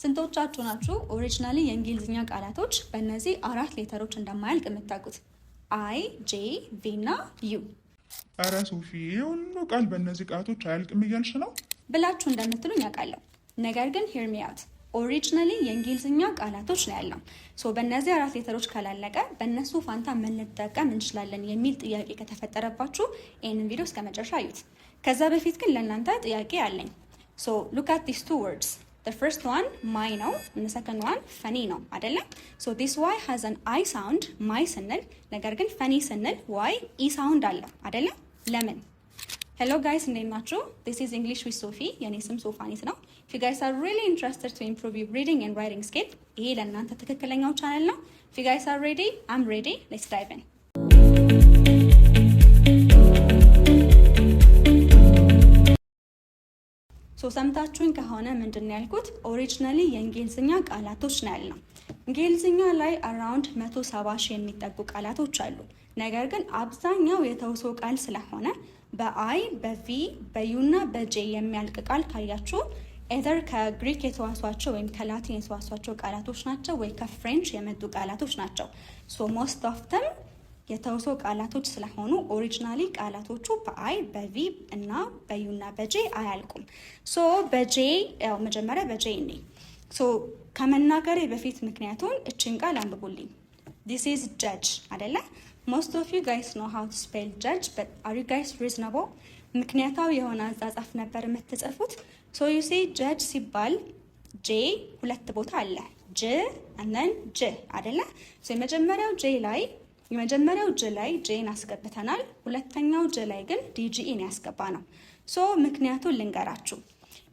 ስንቶቻችሁ ናችሁ ኦሪጂናሊ የእንግሊዝኛ ቃላቶች በእነዚህ አራት ሌተሮች እንደማያልቅ የምታውቁት? አይ፣ ጄ፣ ቪ እና ዩ። አረ ሶፊ ሁሉ ቃል በእነዚህ ቃላቶች አያልቅም እያልሽ ነው ብላችሁ እንደምትሉኝ ያውቃለሁ። ነገር ግን ሂር ሚ አውት ኦሪጂናሊ የእንግሊዝኛ ቃላቶች ነው ያለው። በእነዚህ አራት ሌተሮች ካላለቀ በእነሱ ፋንታ ምን ልንጠቀም እንችላለን የሚል ጥያቄ ከተፈጠረባችሁ ይህንን ቪዲዮ እስከ መጨረሻ አዩት። ከዛ በፊት ግን ለእናንተ ጥያቄ አለኝ። ሉክ አት ዲስ ቱ ወርድስ the first one my ነው and the second one funny ነው አይደለም? this y has an I sound my ስንል ነገር ግን funny ስንል y e sound አለው አይደለም? ለምን? Hello guys, እንዴት ናችሁ? This is English with Sophie. የኔ ስም ሶፋኒት ነው. If you guys are really interested to improve your reading and writing skill, ይሄ ለእናንተ ትክክለኛው ቻናል ነው. If you guys are ready, I'm ready. Let's dive in. ሰምታችሁኝ ከሆነ ምንድነው ያልኩት? ኦሪጂናሊ የእንግሊዝኛ ቃላቶች ነው ያልነው። እንግሊዝኛ ላይ አራውንድ 170 ሺህ የሚጠጉ ቃላቶች አሉ። ነገር ግን አብዛኛው የተውሶ ቃል ስለሆነ በአይ፣ በቪ፣ በዩ እና በጄ የሚያልቅ ቃል ካያችሁ ኤዘር ከግሪክ የተዋሷቸው ወይም ከላቲን የተዋሷቸው ቃላቶች ናቸው ወይ ከፍሬንች የመጡ ቃላቶች ናቸው። ሞስት ኦፍ ተም የተውሶ ቃላቶች ስለሆኑ ኦሪጂናሊ ቃላቶቹ በአይ፣ በቪ እና በዩ እና በጄ አያልቁም። በጄ መጀመሪያ በጄ እኔ ከመናገሬ በፊት ምክንያቱም እችን ቃል አንብቡልኝ። this is judge አይደለ? most of you guys know how to spell judge, but are you guys reasonable? ምክንያታዊ የሆነ አጻጻፍ ነበር የምትጽፉት። you say judge ሲባል ጄ ሁለት ቦታ አለ፣ ጅ and then ጅ አይደለ? የመጀመሪያው ጅ ላይ ጄን አስገብተናል። ሁለተኛው ጅ ላይ ግን ዲጂኢን ያስገባ ነው። ምክንያቱን ልንገራችሁ።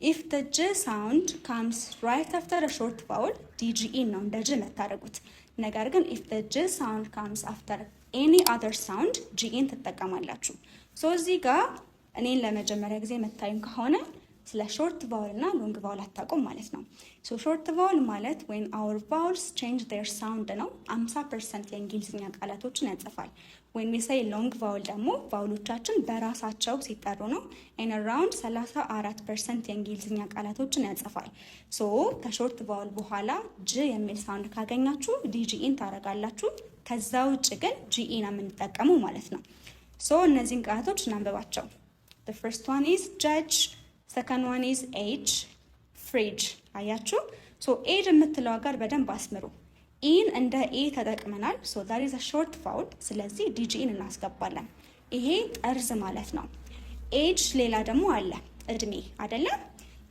if the j sound comes right after a short vowel ዲጂኢን ነው እንደ ጅ መታረጉት። ነገር ግን if the j sound comes after any other sound ጂኢን ትጠቀማላችሁ። እዚህ ጋር እኔን ለመጀመሪያ ጊዜ መታዩን ከሆነ ስለ ሾርት ቫውል እና ሎንግ ቫውል አታውቁም ማለት ነው። ሾርት ቫውል ማለት when our vowels change their sound ነው። 50% የእንግሊዝኛ ቃላቶችን ያጽፋል። when we say long vowel ደግሞ ቫውሎቻችን በራሳቸው ሲጠሩ ነው and around 34% የእንግሊዝኛ ቃላቶችን ያጽፋል። ከሾርት ቫውል በኋላ ጅ የሚል ሳውንድ ካገኛችሁ ዲጂኢን ታረጋላችሁ። ከዛ ውጭ ግን ጂኢ ነው የምንጠቀመው ማለት ነው። እነዚህን ቃላቶች እናንብባቸው። the first one is judge, second one is age, fridge። አያችሁ? age የምትለው ጋር በደንብ አስምሩ። ኢን እንደ ኤ ተጠቅመናል። that is a short vowel። ስለዚህ ዲጂኢን እናስገባለን። ይሄ ጠርዝ ማለት ነው። age ሌላ ደግሞ አለ እድሜ አይደለ?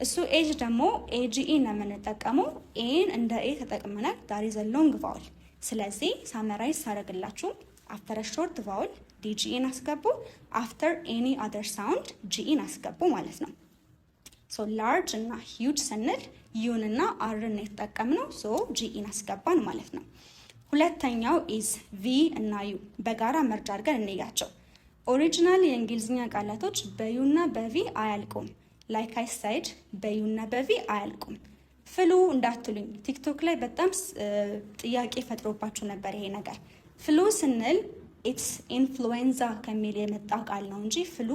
እሱ age ደግሞ ኤጂኢን ነው የምንጠቀመው። ኢን እንደ ኤ ተጠቅመናል። that is a long vowel። ስለዚህ ሳመራይዝ ሳረግላችሁ after a short vowel ዲጂኢን አስገቡ፣ after any other sound ጂኢን አስገቡ ማለት ነው። ላርጅ እና ሂውጅ ስንል ዩን እና አርን የተጠቀምነው ጂኢን አስገባን ማለት ነው። ሁለተኛው ኢዝ ቪ እና ዩ በጋራ መርጅ አድርገን እንያቸው። ኦሪጂናል የእንግሊዝኛ ቃላቶች በዩ እና በቪ አያልቁም። ላይክ አይ ሳይድ በዩ እና በቪ አያልቁም። ፍሉ እንዳትሉኝ፣ ቲክቶክ ላይ በጣም ጥያቄ ፈጥሮባችሁ ነበር ይሄ ነገር። ፍሉ ስንል ኢትስ ኢንፍሉዌንዛ ከሚል የመጣ ቃል ነው እንጂ ፍሉ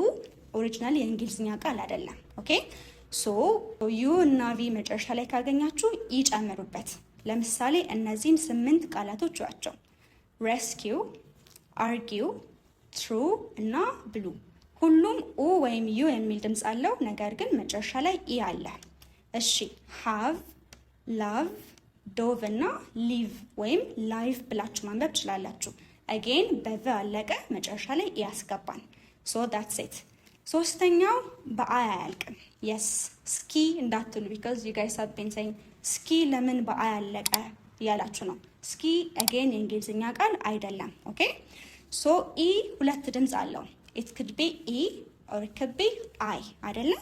ኦሪጂናል የእንግሊዝኛ ቃል አይደለም። ኦኬ ዩ እና ቪ መጨረሻ ላይ ካገኛችሁ ይጨምሩበት። ለምሳሌ እነዚህን 8 ቃላቶች ያቸው rescue, argue, true እና blue። ሁሉም ኡ ወይም ዩ የሚል ድምጽ አለው፣ ነገር ግን መጨረሻ ላይ ኢ አለ። እሺ have, love, dove እና live ወይም live ብላችሁ ማንበብ ትችላላችሁ። again በቨ አለቀ፣ መጨረሻ ላይ ኢ ያስገባን። that's it። ሶስተኛው በአይ አያልቅም። yes ski እንዳትሉ because you guys have been saying ski ለምን በአይ አለቀ እያላችሁ ነው። ski again የእንግሊዝኛ ቃል አይደለም። ኦኬ ኢ ሁለት ድምጽ አለው። it could be e or it could be I አይደለ?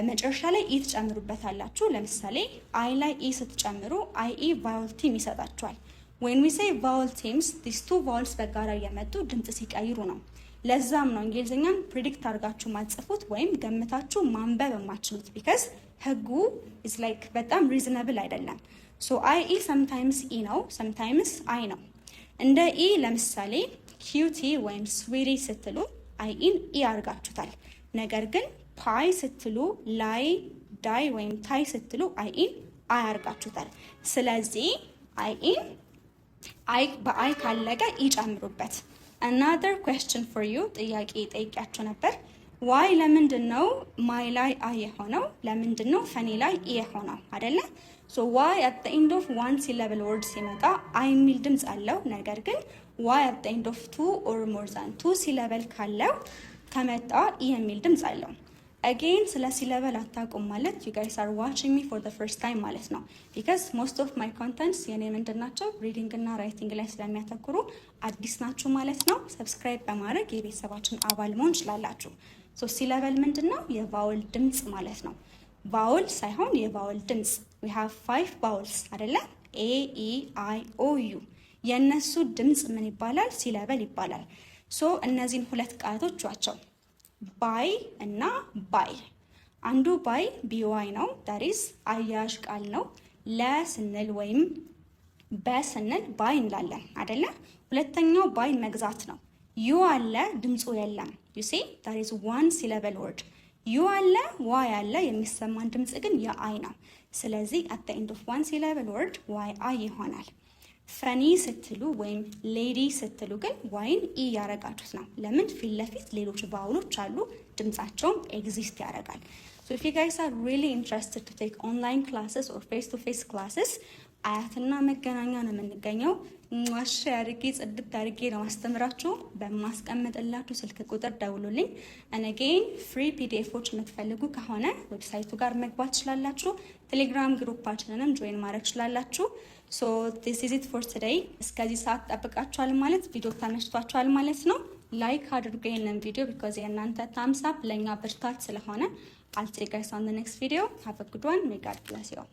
መጨረሻ ላይ ኢ ትጨምሩበታላችሁ። ለምሳሌ አይ ላይ ኢ ስትጨምሩ አይ ኢ vowel team ይሰጣችኋል። when we say vowel teams these two vowels በጋራ እየመጡ ድምጽ ሲቀይሩ ነው። ለዛም ነው እንግሊዝኛን ፕሪዲክት አድርጋችሁ ማጽፉት ወይም ገምታችሁ ማንበብ የማትችሉት because ህጉ is like በጣም ሪዝነብል አይደለም። አይ ኢ sometimes ኢ ነው፣ sometimes አይ ነው። እንደ ኢ ለምሳሌ ኪዩቲ ወይም ስዊቲ ስትሉ አይ ኢን ኢ አድርጋችሁታል። ነገር ግን ፓይ ስትሉ ላይ ዳይ ወይም ታይ ስትሉ አይኢን አይ አርጋችሁታል። ስለዚህ አይኢን አይ በአይ ካለቀ ይጨምሩበት። another question for you ጥያቄ ጠይቂያችሁ ነበር። ዋይ ለምንድን ነው ማይ ላይ አይ የሆነው? ለምንድን ነው ፈኒ ላይ ኢ የሆነው አይደለ? ሶ ዋይ at the end of one syllable word ሲመጣ አይ የሚል ድምፅ አለው። ነገር ግን ዋይ at the end of two or more than two syllable ካለው ከመጣ ኢ የሚል ድምፅ አለው። again ስለ ሲለበል አታውቁም ማለት you guys are watching me for the first time ማለት ነው። because most of my contents የኔ ምንድን ናቸው ሪዲንግ እና ራይቲንግ ላይ ስለሚያተኩሩ አዲስ ናችሁ ማለት ነው። ሰብስክራይብ በማድረግ የቤተሰባችን አባል መሆን ትችላላችሁ። ሶ ሲለበል ምንድን ነው? የቫውል ድምፅ ማለት ነው። ቫውል ሳይሆን የቫውል ድምፅ። we have 5 vowels አይደለ? a e i o u የነሱ ድምፅ ምን ይባላል? ሲለበል ይባላል። ሶ እነዚህን ሁለት ቃላቶች ዋቸው ባይ እና ባይ። አንዱ ባይ ቢዋይ ነው። ዳሪስ አያዥ ቃል ነው። ለስንል ወይም በስንል ባይ እንላለን አይደለ? ሁለተኛው ባይ መግዛት ነው። ዩ አለ ድምፁ የለም። ዩ ሲ that is one syllable word። ዩ አለ ዋይ አለ የሚሰማን ድምፅ ግን የአይ ነው። ስለዚህ at the end of one syllable word ዋይ አይ ይሆናል። ፈኒ ስትሉ ወይም ሌዲ ስትሉ ግን ዋይን ኢ ያረጋችሁት ነው። ለምን? ፊት ለፊት ሌሎች ቫውሎች አሉ፣ ድምጻቸውም ኤግዚስት ያደርጋል። so if you guys are really interested to take online classes or face to face classes አያትና መገናኛ ነው የምንገኘው። ማሽ ያርጌ ጽድት አርጌ ነው ማስተምራችሁ። በማስቀምጥላችሁ ስልክ ቁጥር ደውሉልኝ። and again free pdfዎች የምትፈልጉ ከሆነ ዌብሳይቱ ጋር መግባት ትችላላችሁ። ቴሌግራም ግሩፓችንንም ጆይን ማድረግ ትችላላችሁ። so this is it for today። እስከዚህ ሰዓት ጠብቃችኋል ማለት ቪዲዮ ተመችቷችኋል ማለት ነው። ላይክ አድርጉ ይሄንን ቪዲዮ because የእናንተ thumbs up ለኛ ብርታት ስለሆነ። I'll see you guys on the next video. Have a good one. May God bless you all.